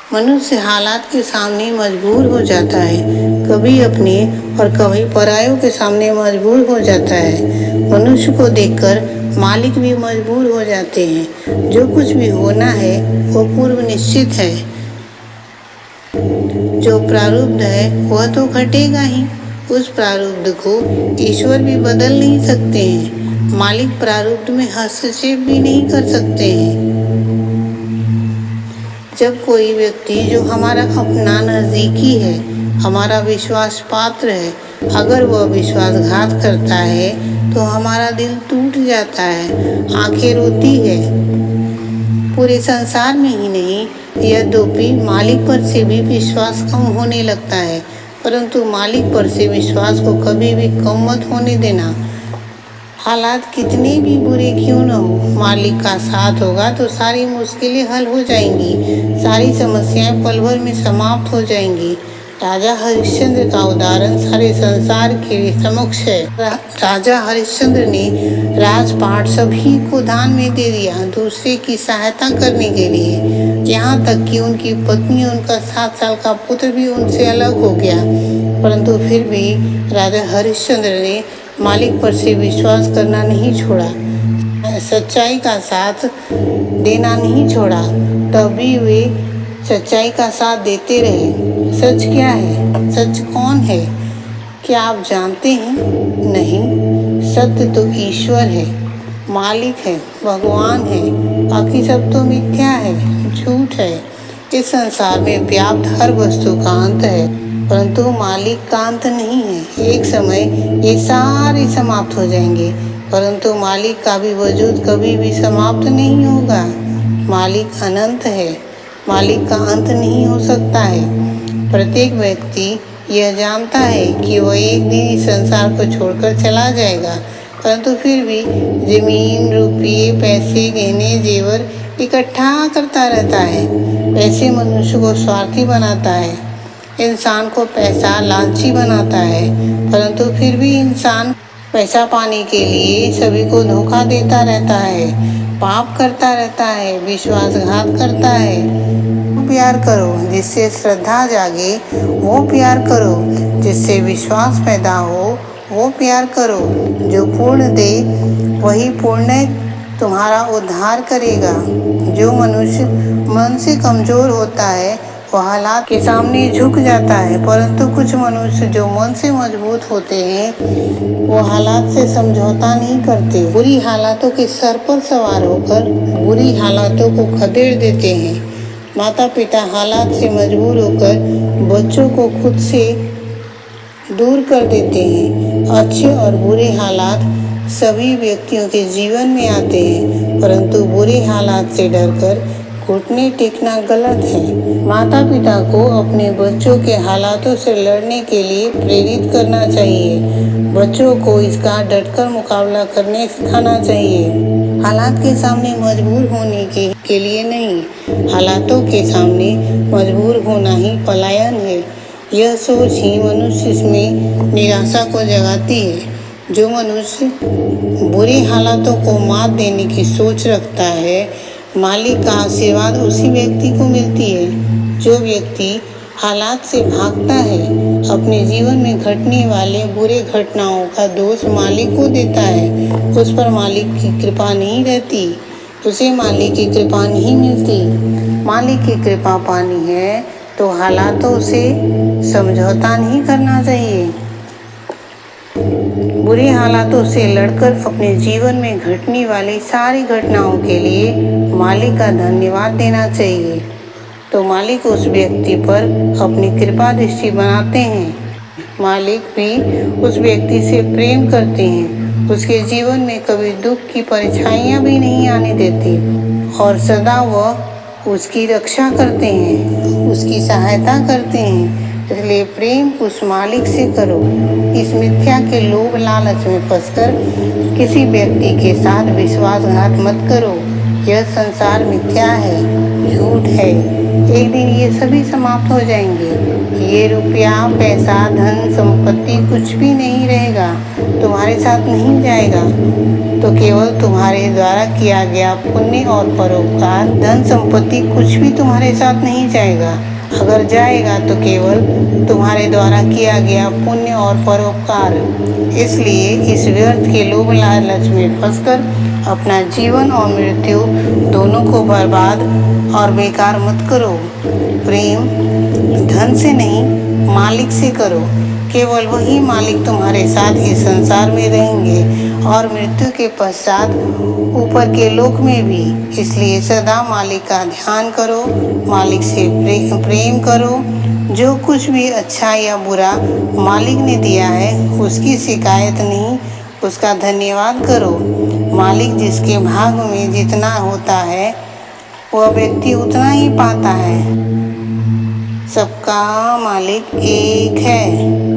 मनुष्य हालात के सामने मजबूर हो जाता है, कभी अपने और कभी परायों के सामने मजबूर हो जाता है। मनुष्य को देखकर मालिक भी मजबूर हो जाते हैं। जो कुछ भी होना है वो पूर्व निश्चित है। जो प्रारब्ध है वह तो घटेगा ही। उस प्रारब्ध को ईश्वर भी बदल नहीं सकते हैं। मालिक प्रारब्ध में हस्तक्षेप भी नहीं कर सकते हैं। जब कोई व्यक्ति जो हमारा अपना नज़दीकी है, हमारा विश्वास पात्र है, अगर वह विश्वासघात करता है तो हमारा दिल टूट जाता है, आंखें रोती है। पूरे संसार में ही नहीं, यद्यपि मालिक पर से भी विश्वास कम होने लगता है, परंतु मालिक पर से विश्वास को कभी भी कम मत होने देना। हालात कितने भी बुरे क्यों न हो, मालिक का साथ होगा तो सारी मुश्किलें हल हो जाएंगी, सारी समस्याएं पल भर में समाप्त हो जाएंगी। राजा हरिश्चंद्र का उदाहरण सारे संसार के समक्ष है। राजा हरिश्चंद्र ने राजपाट सभी को दान में दे दिया, दूसरे की सहायता करने के लिए। यहाँ तक कि उनकी पत्नी, उनका 7 साल का पुत्र भी उनसे अलग हो गया, परंतु फिर भी राजा हरिश्चंद्र ने मालिक पर से विश्वास करना नहीं छोड़ा, सच्चाई का साथ देना नहीं छोड़ा। तभी वे सच्चाई का साथ देते रहे। सच क्या है? सच कौन है? क्या आप जानते हैं? नहीं, सत्य तो ईश्वर है, मालिक है, भगवान है। बाकी सब तो मिथ्या है, झूठ है। इस संसार में व्याप्त हर वस्तु का अंत है, परंतु मालिक का अंत नहीं है। एक समय ये सारे समाप्त हो जाएंगे, परंतु मालिक का भी वजूद कभी भी समाप्त नहीं होगा। मालिक अनंत है, मालिक का अंत नहीं हो सकता है। प्रत्येक व्यक्ति यह जानता है कि वह एक दिन इस संसार को छोड़कर चला जाएगा, परंतु फिर भी जमीन, रुपये, पैसे, गहने, जेवर इकट्ठा करता रहता है। पैसे मनुष्य को स्वार्थी बनाता है, इंसान को पैसा लालची बनाता है, परंतु फिर भी इंसान पैसा पाने के लिए सभी को धोखा देता रहता है, पाप करता रहता है, विश्वासघात करता है। प्यार करो जिससे श्रद्धा जागे, वो प्यार करो जिससे विश्वास पैदा हो, वो प्यार करो। जो पूर्ण दे वही पूर्ण तुम्हारा उद्धार करेगा। जो मनुष्य मन से कमज़ोर होता है वह हालात के सामने झुक जाता है, परंतु कुछ मनुष्य जो मन से मजबूत होते हैं वो हालात से समझौता नहीं करते। बुरी हालातों के सर पर सवार होकर बुरी हालातों को खदेड़ देते हैं। माता पिता हालात से मजबूर होकर बच्चों को खुद से दूर कर देते हैं। अच्छे और बुरे हालात सभी व्यक्तियों के जीवन में आते हैं, परंतु बुरे हालात से डरकर घुटने टेकना गलत है। माता पिता को अपने बच्चों के हालातों से लड़ने के लिए प्रेरित करना चाहिए। बच्चों को इसका डटकर मुकाबला करने सिखाना चाहिए। हालात के सामने मजबूर होने के लिए नहीं, हालातों के सामने मजबूर होना ही पलायन है। यह सोच ही मनुष्य में निराशा को जगाती है। जो मनुष्य बुरे हालातों को मात देने की सोच रखता है, मालिक का आशीर्वाद उसी व्यक्ति को मिलती है। जो व्यक्ति हालात से भागता है, अपने जीवन में घटने वाले बुरे घटनाओं का दोष मालिक को देता है, उस पर मालिक की कृपा नहीं रहती, उसे मालिक की कृपा नहीं मिलती। मालिक की कृपा पानी है तो हालातों से समझौता नहीं करना चाहिए। बुरे हालातों से लड़कर अपने जीवन में घटने वाली सारी घटनाओं के लिए मालिक का धन्यवाद देना चाहिए, तो मालिक उस व्यक्ति पर अपनी कृपा दृष्टि बनाते हैं। मालिक भी उस व्यक्ति से प्रेम करते हैं, उसके जीवन में कभी दुख की परछाइयाँ भी नहीं आने देते और सदा वह उसकी रक्षा करते हैं, उसकी सहायता करते हैं। इसलिए प्रेम उस मालिक से करो। इस मिथ्या के लोभ लालच में फंसकर किसी व्यक्ति के साथ विश्वासघात मत करो। यह संसार मिथ्या है, झूठ है। एक दिन ये सभी समाप्त हो जाएंगे। ये रुपया, पैसा, धन, संपत्ति कुछ भी नहीं रहेगा। तुम्हारे साथ नहीं जाएगा तो केवल तुम्हारे द्वारा किया गया पुण्य और परोपकार, धन संपत्ति कुछ भी तुम्हारे साथ नहीं जाएगा। अगर जाएगा तो केवल तुम्हारे द्वारा किया गया पुण्य और परोपकार। इसलिए इस व्यर्थ के लोभ लालच में फंसकर अपना जीवन और मृत्यु दोनों को बर्बाद और बेकार मत करो। प्रेम धन से नहीं, मालिक से करो। केवल वही मालिक तुम्हारे साथ इस संसार में रहेंगे और मृत्यु के पश्चात ऊपर के लोक में भी। इसलिए सदा मालिक का ध्यान करो, मालिक से प्रेम करो। जो कुछ भी अच्छा या बुरा मालिक ने दिया है उसकी शिकायत नहीं, उसका धन्यवाद करो। मालिक जिसके भाग में जितना होता है वह व्यक्ति उतना ही पाता है। सबका मालिक एक है।